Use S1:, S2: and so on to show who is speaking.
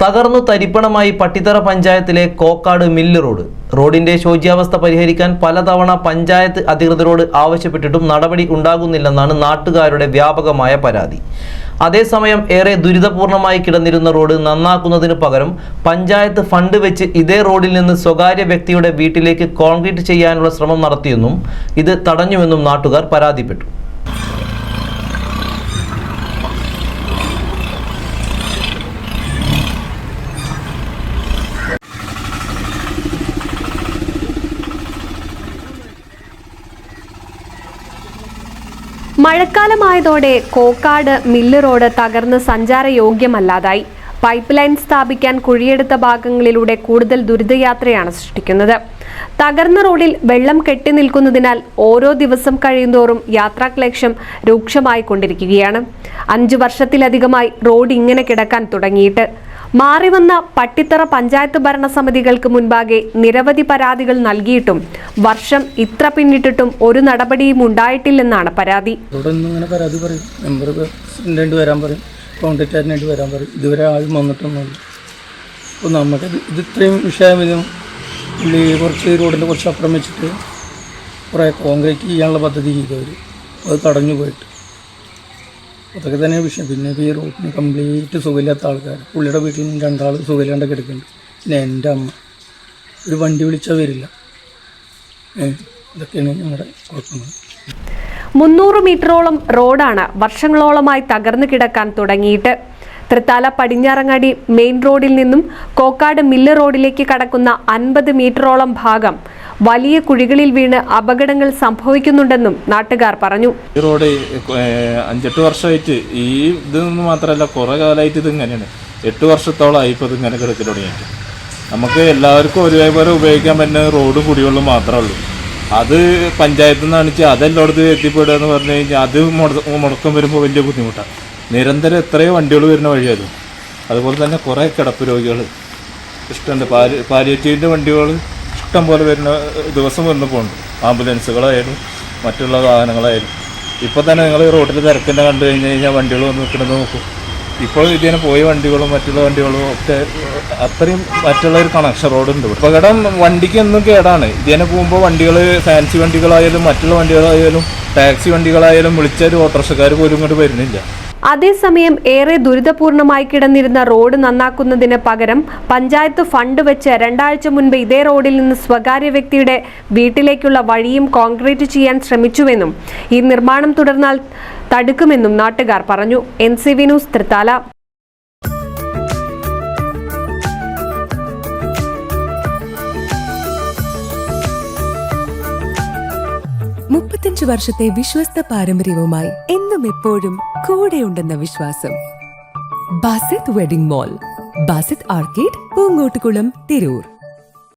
S1: തകർന്നു തരിപ്പണമായി പട്ടിത്തറ പഞ്ചായത്തിലെ കോക്കാട് മില്ല് റോഡിന്റെ ശോച്യാവസ്ഥ പരിഹരിക്കാൻ പലതവണ പഞ്ചായത്ത് അധികൃതരോട് ആവശ്യപ്പെട്ടിട്ടും നടപടി ഉണ്ടാകുന്നില്ലെന്നാണ് നാട്ടുകാരുടെ വ്യാപകമായ പരാതി. അതേസമയം ഏറെ ദുരിതപൂർണമായി കിടന്നിരുന്ന റോഡ് നന്നാക്കുന്നതിനു പകരം പഞ്ചായത്ത് ഫണ്ട് വെച്ച് ഇതേ റോഡിൽ നിന്ന് സ്വകാര്യ വ്യക്തിയുടെ വീട്ടിലേക്ക് കോൺക്രീറ്റ് ചെയ്യാനുള്ള ശ്രമം നടത്തിയെന്നും ഇത് തടഞ്ഞുവെന്നും നാട്ടുകാർ പരാതിപ്പെട്ടു.
S2: മഴക്കാലമായതോടെ കോക്കാട് മില്ല് റോഡ് തകർന്ന് സഞ്ചാരയോഗ്യമല്ലാതായി. പൈപ്പ് ലൈൻ സ്ഥാപിക്കാൻ കുഴിയെടുത്ത ഭാഗങ്ങളിലൂടെ കൂടുതൽ ദുരിതയാത്രയാണ് സൃഷ്ടിക്കുന്നത്. തകർന്ന റോഡിൽ വെള്ളം കെട്ടി നിൽക്കുന്നതിനാൽ ഓരോ ദിവസം കഴിയുന്തോറും യാത്രാക്ലേശം രൂക്ഷമായി കൊണ്ടിരിക്കുകയാണ്. 5 വർഷത്തിലധികമായി റോഡ് ഇങ്ങനെ കിടക്കാൻ തുടങ്ങിയിട്ട്. മാറിവന്ന പട്ടിത്തറ പഞ്ചായത്ത് ഭരണസമിതികൾക്ക് മുൻപാകെ നിരവധി പരാതികൾ നൽകിയിട്ടും വർഷം ഇത്ര പിന്നിട്ടിട്ടും ഒരു നടപടിയും ഉണ്ടായിട്ടില്ലെന്നാണ് പരാതി.
S3: ഇതുവരെ ആരും വന്നിട്ടൊന്നുമില്ല. അപ്പോൾ നമുക്ക് ഇത് ഇത്രയും വിഷയമിതും കുറച്ച് റോഡിൻ്റെ കുറച്ച് അപ്പുറം വെച്ചിട്ട് കുറേ കോൺക്രീറ്റ് ചെയ്യാനുള്ള പദ്ധതി ചെയ്തവർ അത് തടഞ്ഞു പോയിട്ട് അതൊക്കെ തന്നെ വിഷയം. പിന്നെ ഈ റോഡിന് കംപ്ലീറ്റ് സുഖമില്ലാത്ത ആൾക്കാർ, പുള്ളിയുടെ വീട്ടിൽ നിന്ന് 2 ആൾ സുഖമില്ലാണ്ട് കിടക്കുന്നുണ്ട്. പിന്നെ എൻ്റെ അമ്മ ഒരു വണ്ടി വിളിച്ചാൽ വരില്ല. ഇതൊക്കെയാണ് ഞങ്ങളുടെ കുഴപ്പങ്ങൾ.
S2: 300 മീറ്ററോളം റോഡാണ് വർഷങ്ങളോളമായി തകർന്നു കിടക്കാൻ തുടങ്ങിയിട്ട്. തൃത്താല പടിഞ്ഞാറങ്ങാടി മെയിൻ റോഡിൽ നിന്നും കോക്കാട് മില്ല് റോഡിലേക്ക് കടക്കുന്ന 50 മീറ്ററോളം ഭാഗം വലിയ കുഴികളിൽ വീണ് അപകടങ്ങൾ സംഭവിക്കുന്നുണ്ടെന്നും നാട്ടുകാർ പറഞ്ഞു.
S4: ഈ റോഡ് 5-8 വർഷമായിട്ട് ഈ ഇതൊന്നും മാത്രമല്ല, കുറേ കാലമായിട്ട് ഇത് ഇങ്ങനെയാണ്. 8 വർഷത്തോളമായി ഇപ്പോൾ ഇത് ഇങ്ങനെ കിടക്കൽ തുടങ്ങിയിട്ട്. നമുക്ക് എല്ലാവർക്കും ഒരേപോലെ ഉപയോഗിക്കാൻ പറ്റുന്ന റോഡും കുടിവെള്ളം മാത്രമേ ഉള്ളൂ. അത് പഞ്ചായത്തിൽ നിന്നാണ് വെച്ചാൽ അതെല്ലായിടത്തും എത്തിപ്പെടുക എന്ന് പറഞ്ഞു കഴിഞ്ഞാൽ അത് മുടക്കം വരുമ്പോൾ വലിയ ബുദ്ധിമുട്ടാണ്. നിരന്തരം എത്രയോ വണ്ടികൾ വരുന്ന വഴിയാലും. അതുപോലെ തന്നെ കുറേ കിടപ്പ് രോഗികൾ ഇഷ്ടമുണ്ട്. പാലിയേറ്റീവിൻ്റെ വണ്ടികൾ ഇഷ്ടം പോലെ വരുന്ന ദിവസം വന്ന് പോകുന്നുണ്ട്. ആംബുലൻസുകളായാലും മറ്റുള്ള വാഹനങ്ങളായാലും. ഇപ്പോൾ തന്നെ നിങ്ങൾ റോഡിൽ തിരക്കിൻ്റെ കണ്ടു കഴിഞ്ഞാൽ വണ്ടികൾ വന്ന് നിൽക്കുന്നത് നോക്കും. ഇപ്പോൾ ഇതിനെ പോയ വണ്ടികളും മറ്റുള്ള വണ്ടികളും ഒക്കെ അത്രയും മറ്റുള്ള ഒരു കണക്ഷൻ റോഡുണ്ട്. അപകടം വണ്ടിക്ക് എന്നും കേടാണ്. ഇതിനെ പോകുമ്പോൾ വണ്ടികൾ ഫാൻസി വണ്ടികളായാലും മറ്റുള്ള വണ്ടികളായാലും ടാക്സി വണ്ടികളായാലും വിളിച്ചൊരു ഓട്ടോറിക്ഷക്കാർ പോലും ഇങ്ങോട്ട് വരുന്നില്ല.
S2: അതേസമയം ഏറെ ദുരിതപൂർണമായി കിടന്നിരുന്ന റോഡ് നന്നാക്കുന്നതിന് പകരം പഞ്ചായത്ത് ഫണ്ട് വെച്ച് 2 ആഴ്ച മുൻപ് ഇതേ റോഡിൽ നിന്ന് സ്വകാര്യ വ്യക്തിയുടെ വീട്ടിലേക്കുള്ള വഴിയും കോൺക്രീറ്റ് ചെയ്യാൻ ശ്രമിച്ചുവെന്നും ഈ നിർമ്മാണം തുടർന്നാൽ തടുക്കുമെന്നും നാട്ടുകാർ പറഞ്ഞു. NCV news Thrithala.
S5: 35 വർഷത്തെ വിശ്വസ്ത പാരമ്പര്യവുമായി എന്നും എപ്പോഴും കൂടെയുണ്ടെന്ന വിശ്വാസം. Basith wedding mall, Basith arcade, Poonkottukulam, Tirur.